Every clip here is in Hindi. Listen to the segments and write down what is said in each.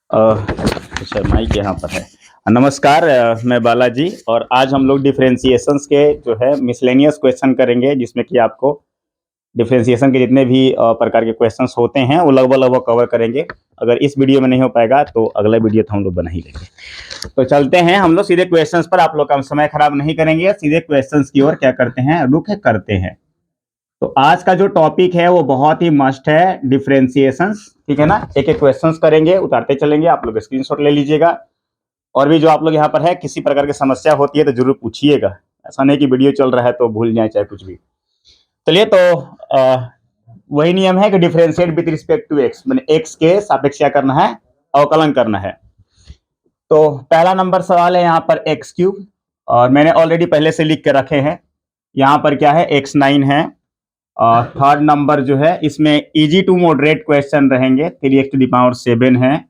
अच्छा माइक यहाँ पर है। नमस्कार, मैं बालाजी और आज हम लोग डिफरेंशिएशंस के जो है मिसलेनियस क्वेश्चन करेंगे, जिसमें कि आपको डिफरेंशिएशन के जितने भी प्रकार के क्वेश्चंस होते हैं वो लगभग लगभग कवर करेंगे। अगर इस वीडियो में नहीं हो पाएगा तो अगला वीडियो तो हम लोग बना ही लेंगे। तो चलते हैं हम लोग सीधे क्वेश्चंस पर। आप लोग का हम समय खराब नहीं करेंगे, सीधे क्वेश्चंस की ओर क्या करते हैं, रुख करते हैं। तो आज का जो टॉपिक है वो बहुत ही मस्ट है, डिफरेंशिएशंस। ठीक है ना, एक एक क्वेश्चंस करेंगे, उतारते चलेंगे, आप लोग स्क्रीनशॉट ले लीजिएगा। और भी जो आप लोग यहाँ पर है, किसी प्रकार की समस्या होती है तो जरूर पूछिएगा। ऐसा नहीं कि वीडियो चल रहा है तो भूल जाए चाहे कुछ भी। चलिए, तो वही नियम है कि differentiate with respect to x, मैंने एक्स के सापेक्ष क्या करना है, अवकलन करना है। तो पहला नंबर सवाल है यहाँ पर एक्स क्यूब, और मैंने ऑलरेडी पहले से लिख के रखे हैं। यहाँ पर क्या है, x9 है। थर्ड नंबर जो है इसमें इजी टू मॉडरेट क्वेश्चन रहेंगे, 3x⁻7 है।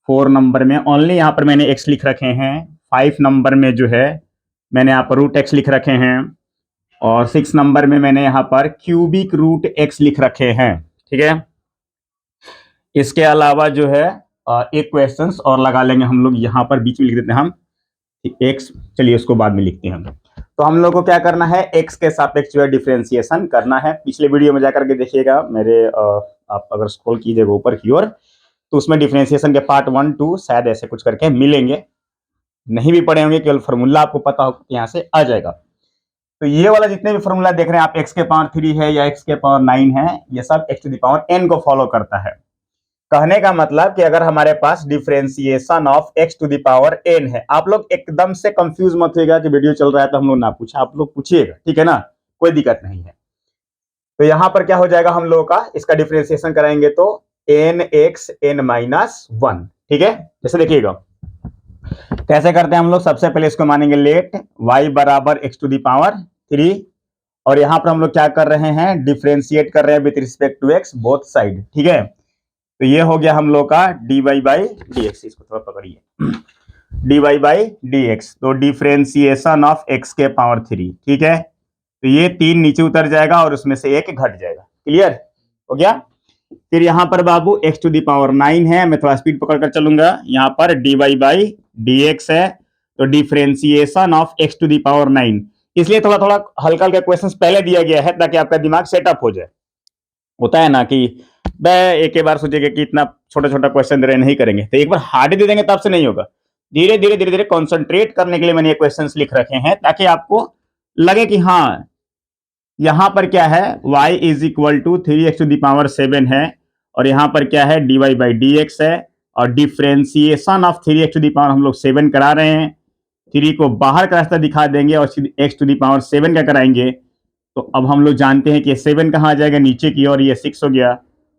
4 नंबर में ओनली यहाँ पर मैंने x लिख रखे हैं। 5 नंबर में जो है मैंने यहाँ पर रूट x लिख रखे हैं। और 6 नंबर में मैंने यहाँ पर क्यूबिक रूट x लिख रखे हैं। ठीक है, इसके अलावा जो है एक क्वेश्चन और लगा लेंगे हम लोग, यहाँ पर बीच में लिख देते हैं हम x। चलिए उसको बाद में लिखते हैं हम। तो हम लोग को क्या करना है, x के सापेक्ष जो है डिफरेंशिएशन करना है। पिछले वीडियो में जाकर के देखिएगा मेरे, आप अगर स्क्रॉल कीजिएगा ऊपर की ओर तो उसमें डिफरेंशिएशन के पार्ट 1 2 शायद ऐसे कुछ करके मिलेंगे। नहीं भी पढ़े होंगे, केवल फॉर्मूला आपको पता हो यहाँ से आ जाएगा। तो ये वाला जितने भी फॉर्मूला देख रहे हैं आप, x के पावर 3 है या x के पावर 9 है, ये सब x⁻n को फॉलो करता है। कहने का मतलब कि अगर हमारे पास डिफरेंशिएशन ऑफ x⁻n है, आप लोग एकदम से कंफ्यूज मत होइएगा कि वीडियो चल रहा है तो हम लोग ना पूछा, आप लोग पूछिएगा, ठीक है ना, कोई दिक्कत नहीं है। तो यहां पर क्या हो जाएगा हम लोगों का, इसका डिफरेंशिएशन कराएंगे तो n(x(n-1), ठीक है। जैसे देखिएगा कैसे करते हैं हम लोग, सबसे पहले इसको मानेंगे लेट y बराबर x⁻3, और यहां पर हम लोग क्या कर रहे हैं, डिफरेंशिएट कर रहे हैं with respect to x both side, ठीक है। तो ये हो गया हम लोग का dy/dx, इसको थोड़ा पकड़िए, dy/dx। तो डिफरेंशिएशन ऑफ x के पावर 3, ठीक है। तो ये 3 नीचे उतर जाएगा और उसमें से 1 घट जाएगा। क्लियर हो गया। फिर यहाँ पर बाबू x⁻9 है, मैं थोड़ा स्पीड पकड़ कर चलूंगा। यहाँ पर dy/dx है, तो डिफरेंशिएशन ऑफ x⁻9, इसलिए थोड़ा थोड़ा हल्का हल्का क्वेश्चन पहले दिया गया है ताकि आपका दिमाग सेटअप हो जाए। होता है ना कि एक ही बार सोचेगा कि इतना छोटा छोटा क्वेश्चन दे रहे नहीं करेंगे, तो एक बार हार्ड दे देंगे तब से नहीं होगा। धीरे धीरे धीरे धीरे कॉन्सेंट्रेट करने के लिए मैंने ये क्वेश्चंस लिख रखे हैं ताकि आपको लगे कि हाँ यहां पर क्या है, y = 3x⁻7 है, और यहां पर क्या है, dy/dx है, और डिफरेंशिएशन ऑफ 3x⁻, हम लोग 7 करा रहे हैं। 3 को बाहर का रास्ता दिखा देंगे और x⁻7 का कराएंगे। तो अब हम लोग जानते हैं कि 7 कहाँ आ जाएगा, नीचे की ओर, ये 6 हो गया,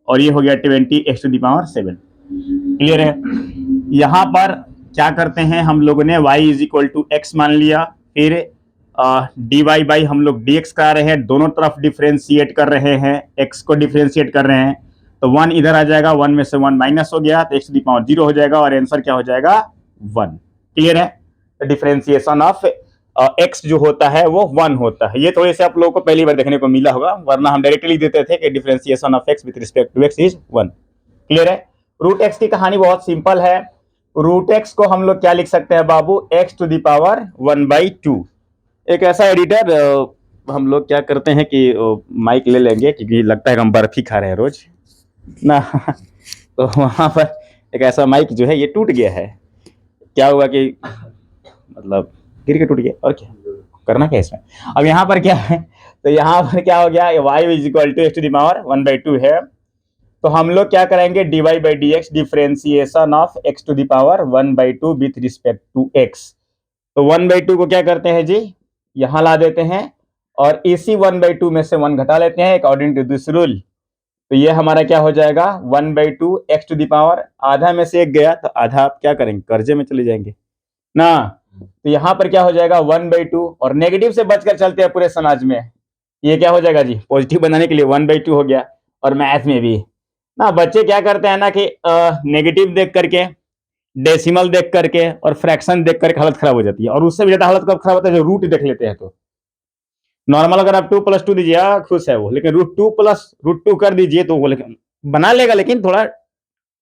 और ये हो गया 20x⁻7। क्लियर है। यहां पर क्या करते हैं हम लोगों ने, y = x मान लिया, फिर dy हम लोग dx करा रहे हैं, दोनों तरफ डिफरेंशिएट कर रहे हैं, x को डिफरेंशिएट कर रहे हैं। तो 1 इधर आ जाएगा, 1 में से 1 माइनस हो गया तो x⁻0 हो जाएगा, और आंसर क्या हो जाएगा, 1। क्लियर है। तो डिफरेंशिएशन ऑफ x जो होता है वो 1 होता है। ये थोड़े से आप लोगों को पहली बार देखने को मिला होगा, वरना हम डायरेक्टली देते थे कि differentiation of x with respect to x is 1। Clear है। रूट x की कहानी बहुत सिंपल है। रूट x को हम लोग क्या लिख सकते हैं बाबू, x⁻1/2। एक ऐसा एडिटर, हम लोग क्या करते हैं कि माइक ले लेंगे क्योंकि लगता है कि हम बर्फी खा रहे हैं रोज ना तो वहां पर एक ऐसा माइक जो है ये टूट गया है। क्या हुआ कि मतलब गिर के टूट गया, और क्या करना क्या इसमें। अब यहाँ पर क्या है, तो यहाँ पर क्या हो गया, y = x⁻1/2 है। तो हम लोग क्या करेंगे, dy/dx differentiation of x⁻1/2 with respect to x। तो 1/2 को क्या करते हैं जी, यहां ला देते हैं, और इसी 1/2 में से 1 घटा लेते हैं अकॉर्डिंग टू दिस रूल। तो ये हमारा क्या हो जाएगा, 1/2 x⁻, आधा में से 1 गया तो आधा आप क्या करेंगे, कर्जे में चले जाएंगे ना। तो यहां पर क्या हो जाएगा, 1/2, और नेगेटिव से बचकर चलते हैं पूरे समाज में, ये क्या हो जाएगा जी, पॉजिटिव बनाने के लिए 1/2 हो गया। और मैथ में भी ना बच्चे क्या करते हैं ना कि नेगेटिव देख करके, डेसिमल देख करके और फ्रैक्शन देख करके हालत खराब हो जाती है, और उससे भी ज्यादा हालत कब खराब होता है, जो रूट देख लेते हैं। तो नॉर्मल अगर आप 2 + 2 दीजिए खुश है वो, लेकिन √2 + √2 कर दीजिए तो वो बना लेगा, लेकिन थोड़ा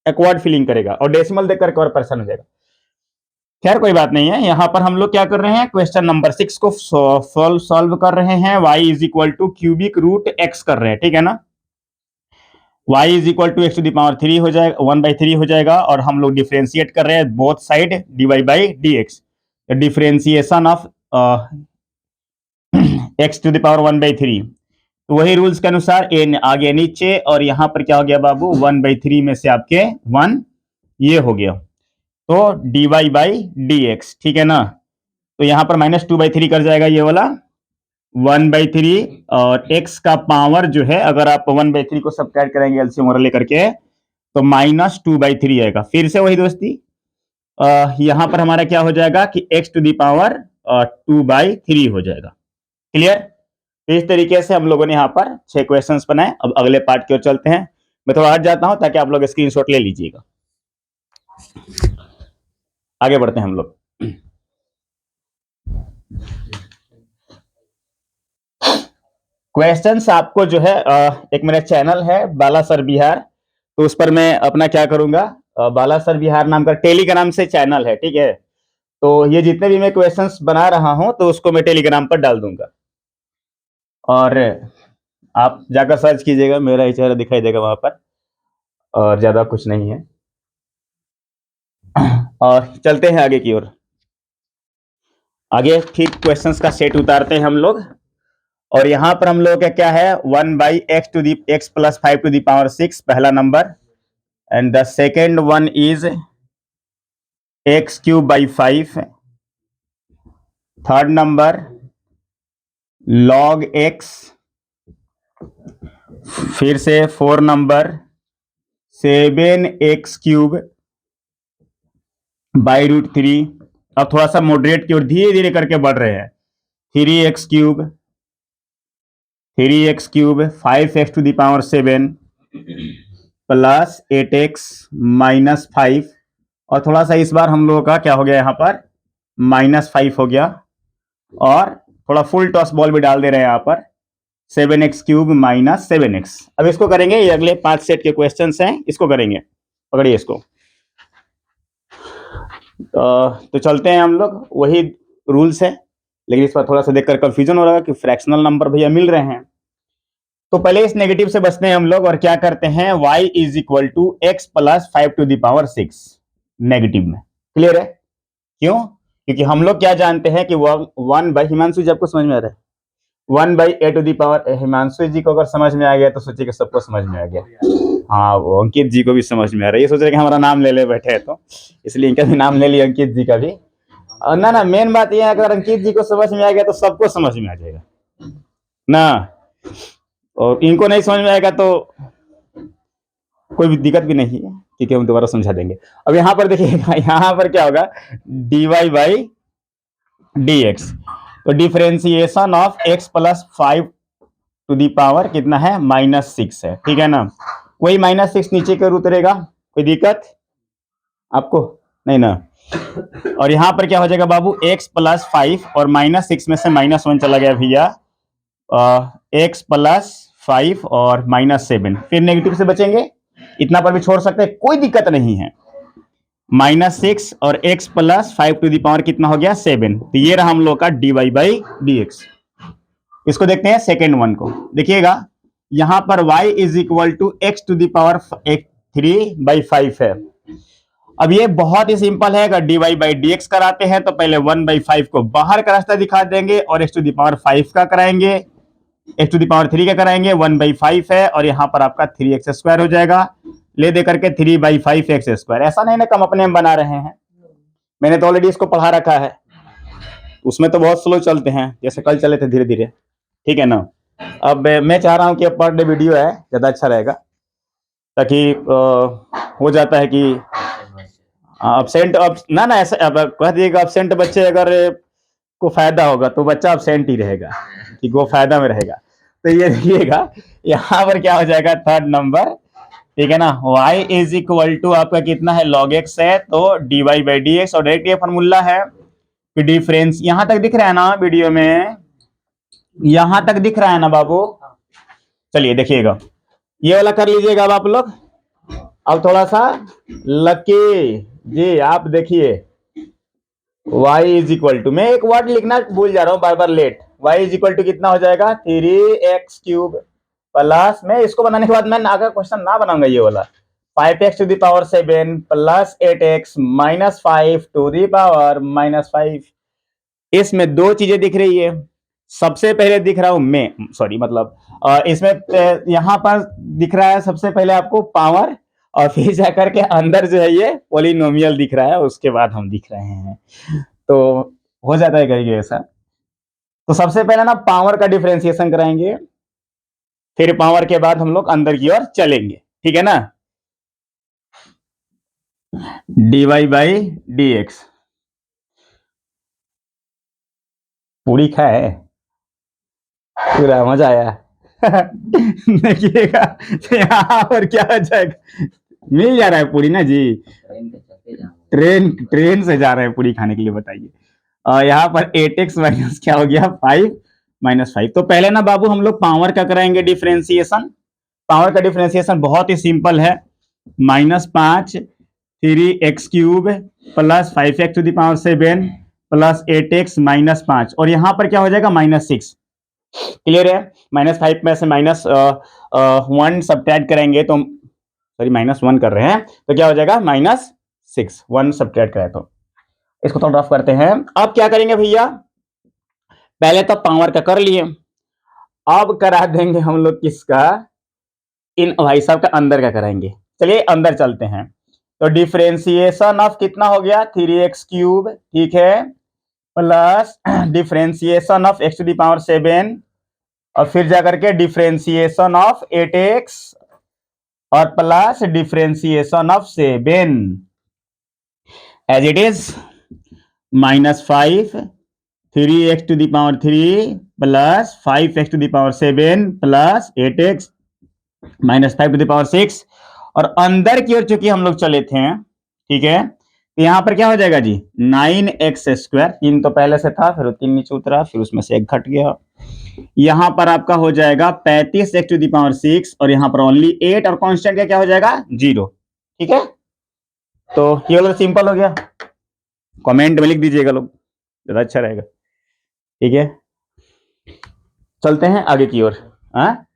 एक्वार्ड फीलिंग करेगा और डेसिमल देख करके और परेशान हो जाएगा। खैर कोई बात नहीं है। यहां पर हम लोग क्या कर रहे हैं, क्वेश्चन नंबर 6 को सॉल्व कर रहे हैं। y is equal to cubic root x कर रहे हैं, ठीक है ना। y is equal to x to the power 3 हो जाएगा, 1/3 हो जाएगा, और हम लोग डिफरेंशिएट कर रहे हैं both side dy by dx। Differentiation of x to the power 1/3, तो वही रूल्स के अनुसार n आ गया नीचे, और यहां पर क्या हो गया बाबू, 1/3 में से आपके 1 ये हो गया, तो dy बाई dx, ठीक है ना। तो यहां पर -2/3 कर जाएगा ये वाला 1/3, और x का पावर जो है अगर आप 1/3 को सब्ट्रैक्ट करेंगे एलसीएम वगैरह लेकर के, तो -2/3 आएगा। फिर से वही दोस्ती, यहां पर हमारा क्या हो जाएगा कि x टू दी पावर 2/3 हो जाएगा। क्लियर। इस तरीके से हम लोगों ने यहाँ पर 6 क्वेश्चंस बनाए। अब अगले पार्ट की ओर चलते हैं। मैं थोड़ा हट जाता हूं ताकि आप लोग स्क्रीनशॉट ले लीजिएगा। आगे बढ़ते हैं हम लोग। क्वेश्चंस आपको जो है एक मेरा चैनल है बालासर बिहार, तो उस पर मैं अपना क्या करूंगा, बालासर बिहार नाम का टेलीग्राम से चैनल है, ठीक है। तो ये जितने भी मैं क्वेश्चंस बना रहा हूं तो उसको मैं टेलीग्राम पर डाल दूंगा, और आप जाकर सर्च कीजिएगा, मेरा ही चेहरा दिखाई देगा वहां पर, और ज्यादा कुछ नहीं है। और चलते हैं आगे की ओर। आगे ठीक क्वेश्चंस का सेट उतारते हैं हम लोग, और यहां पर हम लोग का क्या है, 1/x to the x plus 5 to the power 6 पहला number, and the second one is x³/5, third number log x, फिर से 4 नंबर 7x³/√3। अब थोड़ा सा मॉडरेट की ओर धीरे धीरे करके बढ़ रहे हैं। 3x³ 5x to the power 7 plus 8x minus 5, और थोड़ा सा इस बार हम लोगों का क्या हो गया, यहाँ पर -5 हो गया, और थोड़ा फुल टॉस बॉल भी डाल दे रहे हैं यहाँ पर 7x³ माइनस 7x। अब इसको करेंगे, ये अगले 5 सेट के क्वेश्चंस हैं, इसको करेंगे। पकड़िए इसको। तो चलते हैं हम लोग, वही रूल्स है, लेकिन इस पर थोड़ा सा देखकर कंफ्यूजन हो रहा है कि फ्रैक्शनल नंबर भैया मिल रहे हैं। तो पहले इस नेगेटिव से बचते हैं हम लोग, और क्या करते हैं, y is equal to x plus 5 to the power 6 negative में। क्लियर है। क्यों, क्योंकि हम लोग क्या जानते हैं कि 1/, हिमांशु जी आपको समझ में आ रहा है, 1/a to the power, Himanshu ji को अगर समझ में आ गया तो सोचिए कि सबको समझ में आ गया। हाँ, वो अंकित जी को भी समझ में आ रहा है, ये सोच रहे कि हमारा नाम ले बैठे हैं, तो इसलिए इनका भी नाम ले लिया, अंकित जी का भी। और ना मेन बात यह है, अगर अंकित जी को समझ में आ गया तो सबको समझ में आ जाएगा ना, और इनको नहीं समझ में आएगा तो कोई भी दिक्कत भी नहीं है, ठीक है, हम दोबारा समझा देंगे। अब यहाँ पर देखिएगा, यहाँ पर क्या होगा, dy बाई dx, तो differentiation of x plus 5 to the power कितना है, -6 है, ठीक है ना। वही -6 नीचे की ओर उतरेगा, कोई दिक्कत आपको नहीं ना। और यहाँ पर क्या हो जाएगा बाबू, x प्लस 5 और -6 में से -1 चला गया भैया, x प्लस 5 और -7, फिर नेगेटिव से बचेंगे, इतना पर भी छोड़ सकते हैं, कोई दिक्कत नहीं है। -6 और x plus 5 to the power कितना हो गया, 7। तो ये रहा हम लोग का dy बाई dx। इसको देखते हैं सेकेंड वन को, देखिएगा यहां पर y is equal to x to the power 3/5 है। अब ये बहुत ही सिंपल है, अगर dy बाई dx कराते हैं तो पहले 1/5 को बाहर का रास्ता दिखा देंगे, और x टू दी पावर 5 का कराएंगे, x टू दी पावर 3 का कराएंगे, 1/5 है, और यहाँ पर आपका 3x² हो जाएगा, ले दे करके 3/5x²। ऐसा नहीं ना कम अपने में बना रहे हैं, मैंने तो ऑलरेडी इसको पढ़ा रखा है, उसमें तो बहुत स्लो चलते हैं, जैसे कल चले थे धीरे धीरे, ठीक है ना। अब मैं चाह रहा हूं कि पर डे वीडियो है, ज्यादा अच्छा रहेगा, ताकि हो जाता है कि अब्सेंट, अब ना ऐसा अब कह दिएगा अब्सेंट बच्चे अगर को फायदा होगा तो बच्चा अब्सेंट ही रहेगा, कि वो फायदा में रहेगा। तो ये देखिएगा यहाँ पर क्या हो जाएगा, थर्ड नंबर, ठीक है ना, y इज इक्वल टू आपका कितना है, log x है, तो dy बाई dx, और डायरेक्ट ये फॉर्मूला है कि डिफरेंस, यहां तक दिख रहा है ना वीडियो में, यहां तक दिख रहा है ना बाबू। चलिए देखिएगा, ये वाला कर लीजिएगा अब आप लोग, अब थोड़ा सा लकी जी, आप देखिए y इज इक्वल टू, मैं एक वर्ड लिखना भूल जा रहा हूँ बार बार, let. y is equal to कितना हो जाएगा, 3x³ प्लस, मैं इसको बनाने के बाद मैं आगे क्वेश्चन ना बनाऊंगा ये वाला, 5x⁻7 प्लस 8x माइनस 5 इसमें दो चीजें दिख रही है। सबसे पहले दिख रहा हूं मैं, सॉरी मतलब इसमें यहां पर दिख रहा है सबसे पहले आपको पावर, और फिर जाकर के अंदर जो है ये पोलिनोमियल दिख रहा है, उसके बाद हम दिख रहे हैं। तो हो जाता है कहीं ऐसा। तो सबसे पहले ना पावर का डिफरेंशिएशन कराएंगे, फिर पावर के बाद हम लोग अंदर की ओर चलेंगे, ठीक है ना। dy/dx, पूरी खाए पूरा मजा आया। देखिएगा तो यहाँ पर क्या हो जाएगा, मिल जा रहा है पूरी ना जी, ट्रेन से जा रहे हैं पूरी खाने के लिए, बताइए। यहाँ पर 8x माइनस क्या हो गया, 5 - 5। तो पहले ना बाबू हम लोग पावर का कराएंगे डिफरेंशिएशन। पावर का डिफरेंशिएशन बहुत ही सिंपल है, -5 3x³ plus 5x⁻7 plus 8x minus 5, और यहाँ पर क्या हो जाएगा -6। क्लियर है। -5 में से -1 सब्ट्रैक्ट करेंगे तो, सॉरी -1 कर रहे हैं तो क्या हो जाएगा -6, 1 सब्ट्रैक्ट करें तो। इसको थोड़ा रफ करते हैं। अब क्या करेंगे भैया, पहले तो पावर का कर लिए, अब करा देंगे हम लोग किसका, इन भाई साहब का अंदर का कराएंगे। चलिए अंदर चलते हैं। तो डिफरेंशिएशन ऑफ कितना हो गया, 3x³, ठीक है, प्लस डिफरेंशिएशन ऑफ x⁻7, और फिर जाकर के डिफरेंशिएशन ऑफ 8x, और plus differentiation of 7 as it is, -5 3x³ plus 5x⁻7 plus 8x minus 5⁻6, और अंदर की ओर चूंकि हम लोग चले थे, ठीक है, तो यहां पर क्या हो जाएगा जी, 9x², 3 तो पहले से था, फिर 3 नीचे उतरा, फिर उसमें से 1 घट गया, यहां पर आपका हो जाएगा 35x⁻6, और यहां पर ओनली 8, और कांस्टेंट का क्या हो जाएगा 0, ठीक है। तो ये वाला सिंपल हो गया, कमेंट में लिख दीजिएगा लोग, ज्यादा अच्छा रहेगा, ठीक है। चलते हैं आगे की ओर। हाँ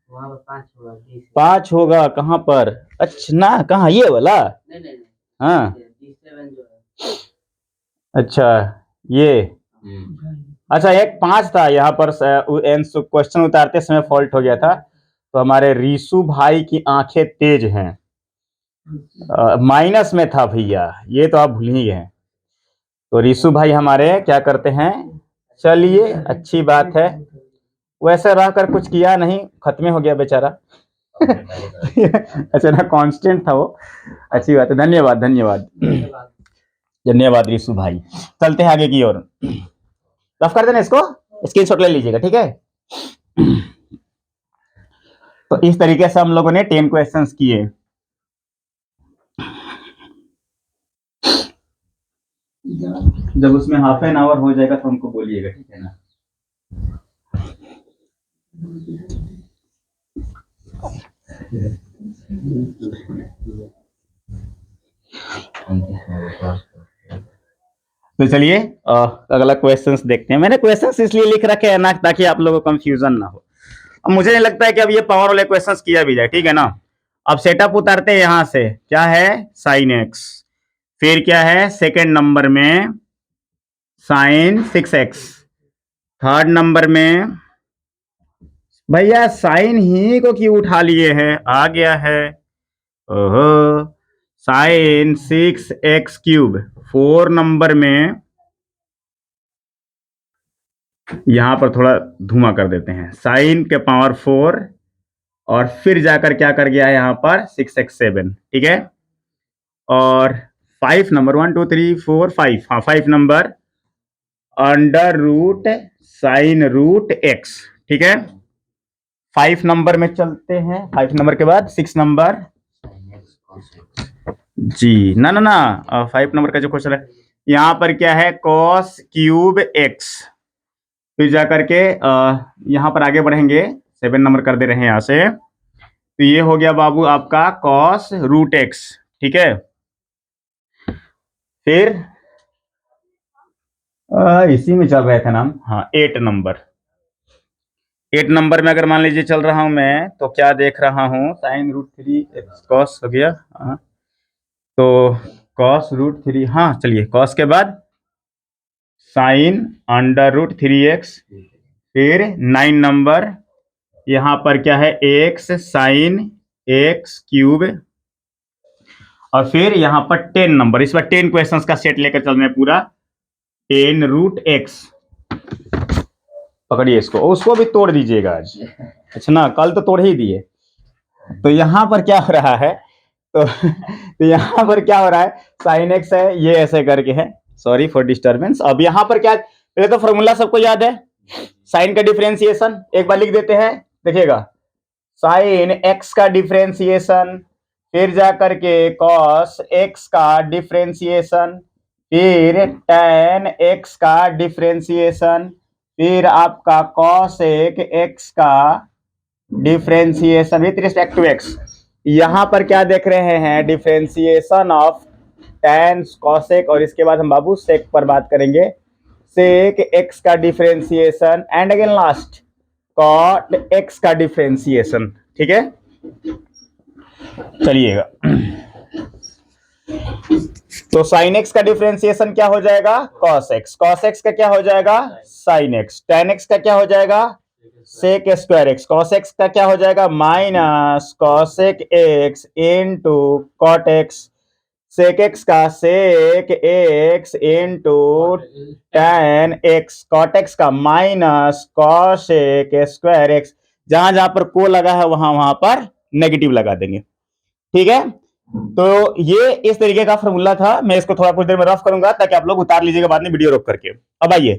5 होगा कहां पर, अच्छा ना, कहाँ ये वाला, हाँ अच्छा ये, अच्छा एक 5 था यहाँ पर, क्वेश्चन उतारते समय फॉल्ट हो गया था, तो हमारे रीशु भाई की आंखें तेज हैं, माइनस में था भैया, ये तो आप भूल ही गए। तो रीशु भाई हमारे क्या करते हैं, चलिए अच्छी बात है, वैसे रह कर कुछ किया नहीं, खत्म हो गया बेचारा। अच्छा ना, कांस्टेंट था वो, अच्छी बात है, धन्यवाद धन्यवाद धन्यवाद रीशु भाई। चलते हैं आगे की ओर, रफ कर देना इसको, स्क्रीनशॉट ले लीजिएगा, ठीक है। तो इस तरीके से हम लोगों ने 10 क्वेश्चंस किए। जब उसमें हाफ एन आवर हो जाएगा तो हमको बोलिएगा, ठीक है ना। तो चलिए अगला क्वेश्चंस देखते हैं। मैंने क्वेश्चंस इसलिए लिख रखे हैं ना ताकि आप लोगों को कंफ्यूजन ना हो। अब मुझे नहीं लगता है कि अब ये पावर वाले क्वेश्चंस किया भी जाए, ठीक है ना। अब सेटअप उतारते हैं यहां से, क्या है sin x, फिर क्या है सेकेंड नंबर में sin 6x, थर्ड नंबर में भैया साइन ही को क्यों उठा लिए हैं, आ गया है, ओहो, sin 6x³, 4 नंबर में यहां पर थोड़ा धुआं कर देते हैं, साइन के पावर 4, और फिर जाकर क्या कर गया है यहां पर 6x7, ठीक है, और 5 नंबर 1 2 3 4 5, हाँ 5 number under root sine root x, ठीक है। 5 नंबर में चलते हैं, 5 नंबर के बाद 6 नंबर जी, ना ना ना 5 नंबर का जो क्वेश्चन है यहाँ पर क्या है cos³ x, फिर जाकर के यहाँ पर आगे बढ़ेंगे, 7 नंबर कर दे रहे हैं यहाँ से तो ये हो गया बाबू आपका कॉस रूट एक्स, ठीक है। फिर इसी में चल रहे थे नाम, हाँ 8 नंबर में अगर मान लीजिए चल रहा हूं मैं, तो क्या देख रहा हूं, साइन रूट 3 कॉस हो गया, हाँ तो कॉस रूट 3, हाँ चलिए कॉस के बाद साइन अंडर रूट 3x, फिर 9 नंबर यहाँ पर क्या है, एक्स साइन एक्स क्यूब, और फिर यहाँ पर 10 नंबर, इस बार 10 क्वेश्चंस का सेट लेकर चल रहे हैं पूरा, 10 रूट एक्स। पकड़िए इसको, उसको भी तोड़ दीजिएगा आज, अच्छा ना, कल तो तोड़ ही दिए। तो यहाँ पर क्या हो रहा है, तो यहाँ पर क्या हो रहा है, साइन एक्स है, ये ऐसे करके है, सॉरी फॉर डिस्टर्बेंस। अब यहाँ पर क्या, पहले तो फॉर्मूला सबको याद है, साइन का डिफरेंशिएशन एक बार लिख देते हैं, देखिएगा साइन एक्स का डिफरेंशिएशन, फिर जा करके कॉस एक्स का डिफरेंशिएशन, फिर tan एक्स का डिफरेंशिएशन, फिर आपका कॉसेक एक्स का differentiation with respect to x. यहां पर क्या देख रहे हैं, डिफरेंशिएशन ऑफ tan कॉसेक, और इसके बाद हम बाबू सेक पर बात करेंगे, सेक एक्स का differentiation, and again last cot x का डिफरेंशिएशन, ठीक है। चलिएगा, तो साइन एक्स का डिफरेंशिएशन क्या हो जाएगा, कॉस एक्स, कॉस एक्स का क्या हो जाएगा, साइन एक्स, tan एक्स का क्या हो जाएगा, sec square x, cos x का क्या हो जाएगा, minus cosec x into cot x, sec x का sec x into tan x, cot x का माइनस कॉसेक स्क्वायर एक्स, जहां जहां पर को लगा है वहां वहां पर नेगेटिव लगा देंगे, ठीक है। तो ये इस तरीके का फॉर्मूला था, मैं इसको थोड़ा कुछ देर में रफ करूंगा ताकि आप लोग उतार लीजिएगा बाद में वीडियो रोक करके। अब आइए,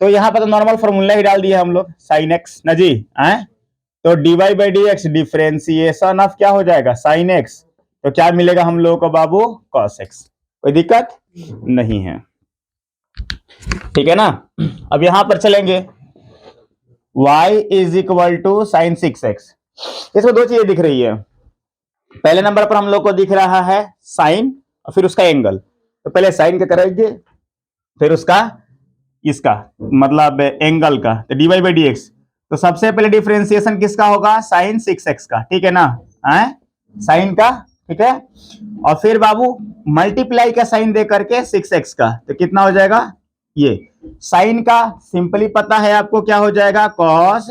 तो यहाँ पर तो नॉर्मल फॉर्मूला ही डाल दिया हम लोग, साइन एक्स ना जी, तो dy by D x differentiation of क्या हो जाएगा, साइन एक्स, तो क्या मिलेगा हम लोगों को बाबू, कॉस एक्स। कोई दिक्कत नहीं है, ठीक है ना। अब यहां पर चलेंगे, y is equal to sine 6x, इसमें दो चीजें दिख रही है, पहले नंबर पर हम लोग को दिख रहा है साइन और फिर उसका एंगल, तो पहले साइन का करेंगे, फिर उसका इसका मतलब एंगल का, तो dy बाई डी एक्स, तो सबसे पहले डिफरेंशिएशन किसका होगा, साइन 6x का, ठीक है ना, साइन का, ठीक है। और फिर बाबू मल्टीप्लाई का साइन दे करके 6x का, तो कितना हो जाएगा, ये साइन का सिंपली पता है आपको क्या हो जाएगा, कॉस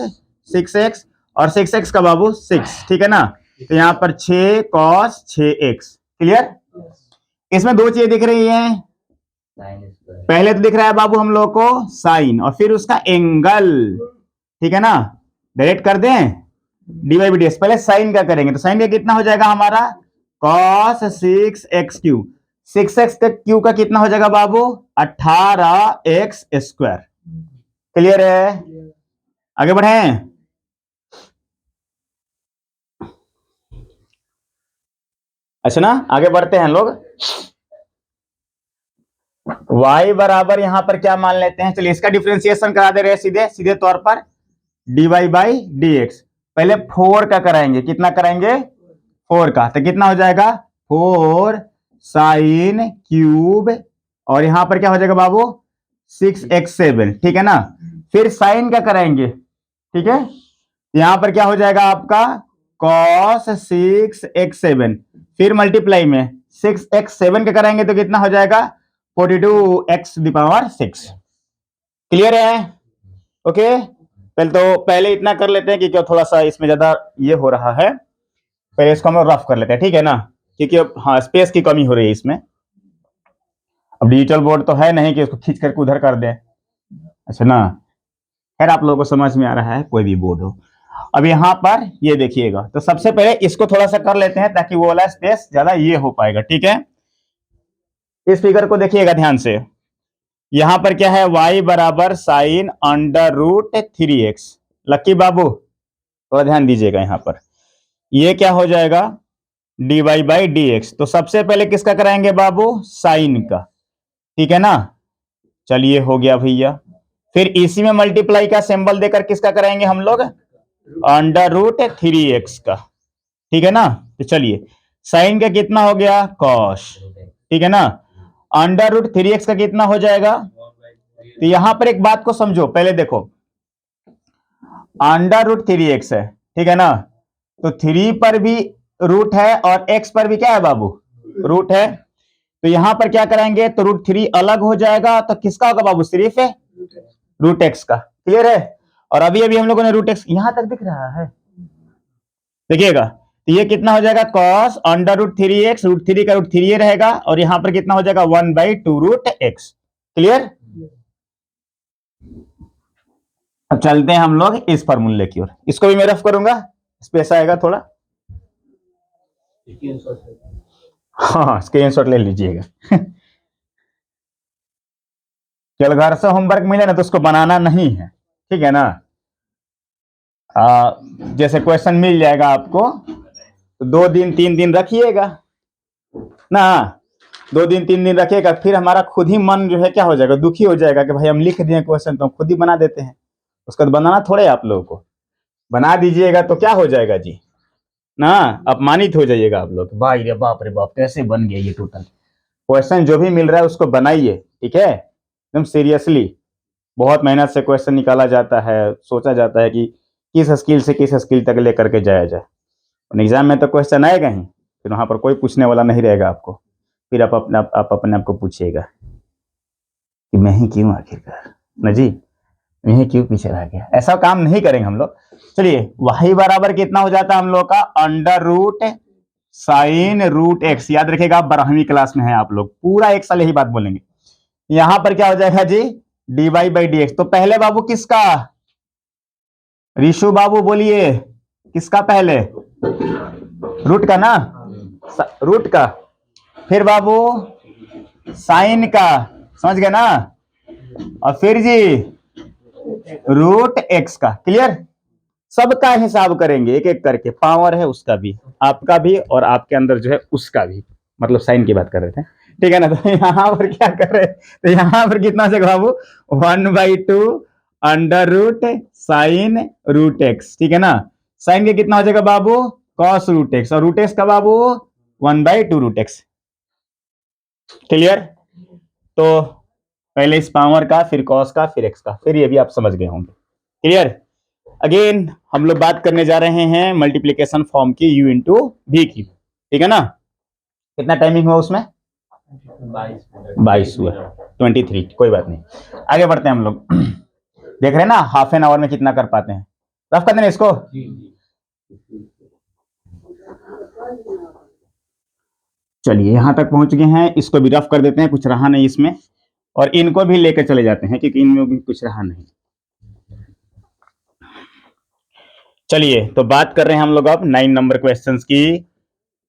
6x, और 6x का बाबू 6, ठीक है ना, तो यहां पर 6 कॉस 6x, क्लियर। इसमें दो चीजें दिख रही हैं, पहले तो दिख रहा है बाबू हम लोग को साइन और फिर उसका एंगल, ठीक है ना, डायरेक्ट कर दें, डी बाई डी एक्स, पहले साइन का करेंगे, तो साइन का कितना हो जाएगा हमारा, कॉस 6x क्यूब, 6x का क्यू का कितना हो जाएगा बाबू, 18x स्क्वायर, क्लियर है। आगे बढ़े, अच्छा ना, आगे बढ़ते हैं लोग, y बराबर यहां पर क्या मान लेते हैं, चलिए इसका डिफरेंशिएशन करा दे रहे हैं सीधे सीधे तौर पर, dy बाई डी एक्स, पहले 4 का कराएंगे, कितना कराएंगे, 4 का, तो कितना हो जाएगा, 4 साइन क्यूब, और यहां पर क्या हो जाएगा बाबू, 6x7, ठीक है ना, फिर साइन का कराएंगे, ठीक है, यहां पर क्या हो जाएगा आपका, cos 6x7, फिर मल्टीप्लाई में 6x7 का कराएंगे तो कितना हो जाएगा, 42x⁶, क्लियर है, ओके। पहले इतना कर लेते हैं क्योंकि थोड़ा सा इसमें ज्यादा ये हो रहा है, पहले इसको हम रफ कर लेते हैं, ठीक है ना, क्योंकि हाँ स्पेस की कमी हो रही है इसमें, अब डिजिटल बोर्ड तो है नहीं कि उसको खींच करके उधर कर दे, अच्छा ना, खैर आप लोगों को समझ में आ रहा है, कोई भी बोर्ड हो। अब यहां पर ये देखिएगा, तो सबसे पहले इसको थोड़ा सा कर लेते हैं ताकि वो वाला स्पेस ज्यादा ये हो पाएगा, ठीक है। इस फिगर को देखिएगा ध्यान से, यहां पर क्या है, y बराबर साइन अंडर रूट 3x, लक्की बाबू थोड़ा ध्यान दीजिएगा यहां पर, ये क्या हो जाएगा, dy बाई डी एक्स, तो सबसे पहले किसका कराएंगे बाबू, साइन का, ठीक है ना, चलिए हो गया भैया, फिर इसी में मल्टीप्लाई का सिंबल देकर किसका कराएंगे हम लोग, अंडर रूट 3x का, ठीक है ना। तो चलिए साइन का कितना हो गया कॉस, ठीक है ना। अंडर रूट 3x का कितना हो जाएगा। तो यहां पर एक बात को समझो, पहले देखो अंडर रूट 3x है, ठीक है ना। तो 3 पर भी रूट है और x पर भी क्या है बाबू, रूट है। तो यहां पर क्या कराएंगे, तो रूट 3 अलग हो जाएगा, तो किसका होगा बाबू, सिर्फ है रूट x का। क्लियर है। और अभी अभी हम लोगों ने रूट x यहां तक दिख रहा है, देखिएगा। तो ये कितना हो जाएगा cos under root 3x, root 3 का रूट 3 रहेगा, और यहां पर कितना हो जाएगा 1/2 रूट x। क्लियर। अब चलते हैं हम लोग इस फॉर्मूले की ओर, इसको भी मैं रफ करूंगा, स्पेस आएगा थोड़ा। हाँ स्क्रीनशॉट ले लीजिएगा। चल घर से होमवर्क मिले ना तो उसको बनाना नहीं है, ठीक है ना। जैसे क्वेश्चन मिल जाएगा आपको तो 2 दिन 3 दिन रखिएगा ना, 2 दिन 3 दिन रखिएगा, फिर हमारा खुद ही मन जो है क्या हो जाएगा, दुखी हो जाएगा कि भाई हम लिख दिए क्वेश्चन तो हम खुद ही बना देते हैं। उसका तो बनाना थोड़े आप लोगों को, बना दीजिएगा तो क्या हो जाएगा जी ना, अपमानित हो जाइएगा आप लोग, भाई रे बाप कैसे बन गया ये टोटल। क्वेश्चन जो भी मिल रहा है उसको बनाइए, ठीक है, एकदम सीरियसली। बहुत मेहनत से क्वेश्चन निकाला जाता है, सोचा जाता है कि किस स्किल से किस स्किल तक लेकर के जाया जाए। एग्जाम में तो क्वेश्चन आएगा ही, फिर वहां पर कोई पूछने वाला नहीं रहेगा आपको, फिर आप अपने आप को पूछिएगा कि मैं ही क्यों आखिरकार ना जी, मैं ही क्यों पीछे रह गया। ऐसा काम नहीं करेंगे हम लोग। चलिए y बराबर कितना हो जाता है हम लोग का, under root sine root x। याद रखिएगा आप 12वीं क्लास में है आप लोग, पूरा एक साल यही बात बोलेंगे। यहां पर क्या हो जाएगा जी dy/dx। तो पहले बाबू किसका, ऋषु बाबू बोलिए किसका पहले, रूट का ना, रूट का, फिर बाबू साइन का, समझ गए ना, और फिर जी रूट x का। क्लियर। सबका हिसाब करेंगे एक एक करके, पावर है उसका भी, आपका भी, और आपके अंदर जो है उसका भी, मतलब साइन की बात कर रहे थे, ठीक है ना। तो यहां पर क्या कर रहे हैं, तो यहां पर कितना से बाबू 1/2 under root sine root x, ठीक है ना। साइन के कितना हो जाएगा बाबू कॉस रूट एक्स, और रूट एक्स का बाबू 1/2 रूट एक्स। क्लियर। तो पहले इस पावर का, फिर कॉस का, फिर एक्स का, फिर ये भी आप समझ गए होंगे। क्लियर। अगेन हम लोग बात करने जा रहे हैं मल्टीप्लिकेशन फॉर्म की u इंटू v की, ठीक है ना। कितना टाइमिंग हुआ उसमें, 22 हुआ, 23, कोई बात नहीं। आगे बढ़ते हैं हम लोग। देख रहे हैं ना हाफ एन आवर में कितना कर पाते हैं। रफ कर देना इसको। चलिए यहां तक पहुंच गए हैं, इसको भी रफ कर देते हैं, कुछ रहा नहीं इसमें, और इनको भी लेकर चले जाते हैं क्योंकि इनमें भी कुछ रहा नहीं। चलिए तो बात कर रहे हैं हम लोग अब 9 नंबर क्वेश्चंस की,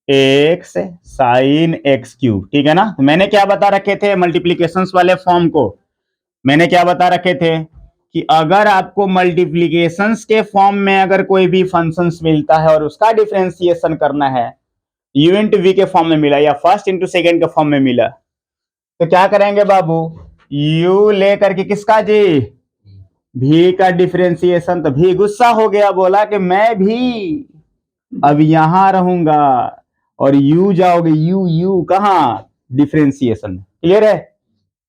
एक्स साइन एक्स क्यूब, ठीक है ना। तो मैंने क्या बता रखे थे मल्टीप्लीकेशंस वाले फॉर्म को, मैंने क्या बता रखे थे कि अगर आपको मल्टीप्लीकेशंस के फॉर्म में अगर कोई भी फंक्शंस मिलता है और उसका डिफरेंशिएशन करना है, u इंटू वी के फॉर्म में मिला या फर्स्ट इंटू सेकेंड के फॉर्म में मिला, तो क्या करेंगे बाबू, u लेकर के किसका जी v का डिफरेंशिएशन। तो v गुस्सा हो गया, बोला कि मैं भी अब यहां रहूंगा, और u जाओगे u कहां डिफरेंशिएशन। क्लियर है,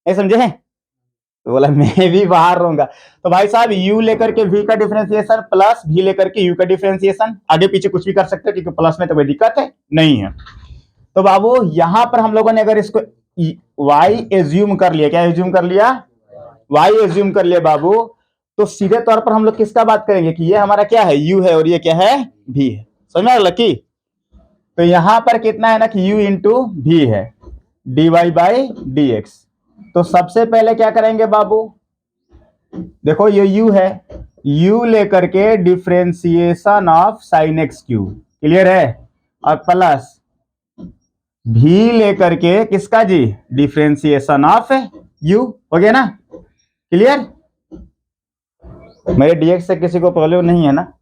ये समझे। तो बोला मैं भी बाहर रहूंगा। तो भाई साहब u लेकर के v का डिफरेंशिएशन प्लस v लेकर के u का डिफरेंशिएशन, आगे पीछे कुछ भी कर सकते हो क्योंकि प्लस में तो कोई दिक्कत है नहीं है। तो बाबू यहां पर हम लोगों ने अगर इसको y एज्यूम कर लिया, क्या एज्यूम कर लिया, y एज्यूम कर लिया बाबू, तो सीधे तौर पर हम लोग किसका बात करेंगे कि ये हमारा क्या है u है और ये क्या है v है। समझ में लकी। तो यहां पर कितना है ना कि u इंटू v है dy/dx। तो सबसे पहले क्या करेंगे बाबू, देखो ये u है, u लेकर के differentiation of sine x cube, clear है, और प्लस v लेकर के किसका जी डिफरेंशिएशन ऑफ u, हो गया ना। क्लियर। मेरे dx से किसी को प्रॉब्लम नहीं है ना,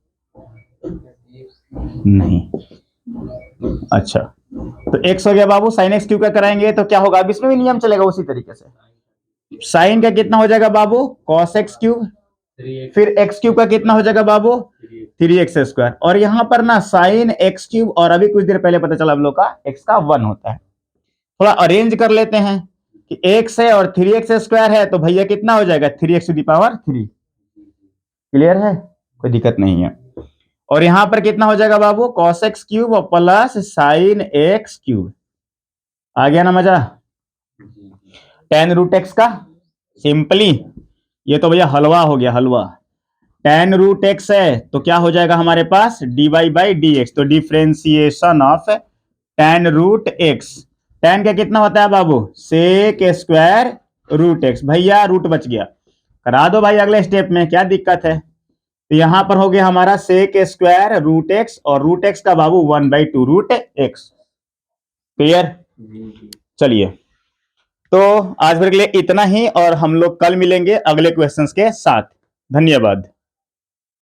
नहीं, अच्छा। तो x हो गया बाबू, साइन एक्स क्यूब का कराएंगे तो क्या होगा, अब इसमें भी नियम चलेगा उसी तरीके से। साइन का कितना हो जाएगा बाबू कॉस एक्स क्यूब, फिर एक्स क्यूब का कितना हो जाएगा बाबू 3x²। और यहाँ पर ना साइन एक्स क्यूब और अभी कुछ देर पहले पता चला हम लोग का एक्स का 1 होता है। थोड़ा अरेंज कर लेते हैं कि x है और 3x² है तो भैया कितना हो जाएगा 3x⁻3। क्लियर है, कोई दिक्कत नहीं है। और यहां पर कितना हो जाएगा बाबू cos x क्यूब और प्लस साइन एक्स क्यूब। आ गया ना मजा। tan√x का सिंपली ये तो भैया हलवा हो गया हलवा। tan√x है तो क्या हो जाएगा हमारे पास dy/dx। तो डिफ्रेंसिएशन ऑफ tan√x। tan का कितना होता है बाबू sec²√x। भैया रूट बच गया, करा दो भाई अगले स्टेप में, क्या दिक्कत है। तो यहां पर हो गया हमारा sec²√x और √x का बाबू 1/2√x। क्लियर। चलिए तो आज भर के लिए इतना ही और हम लोग कल मिलेंगे अगले क्वेश्चंस के साथ। धन्यवाद।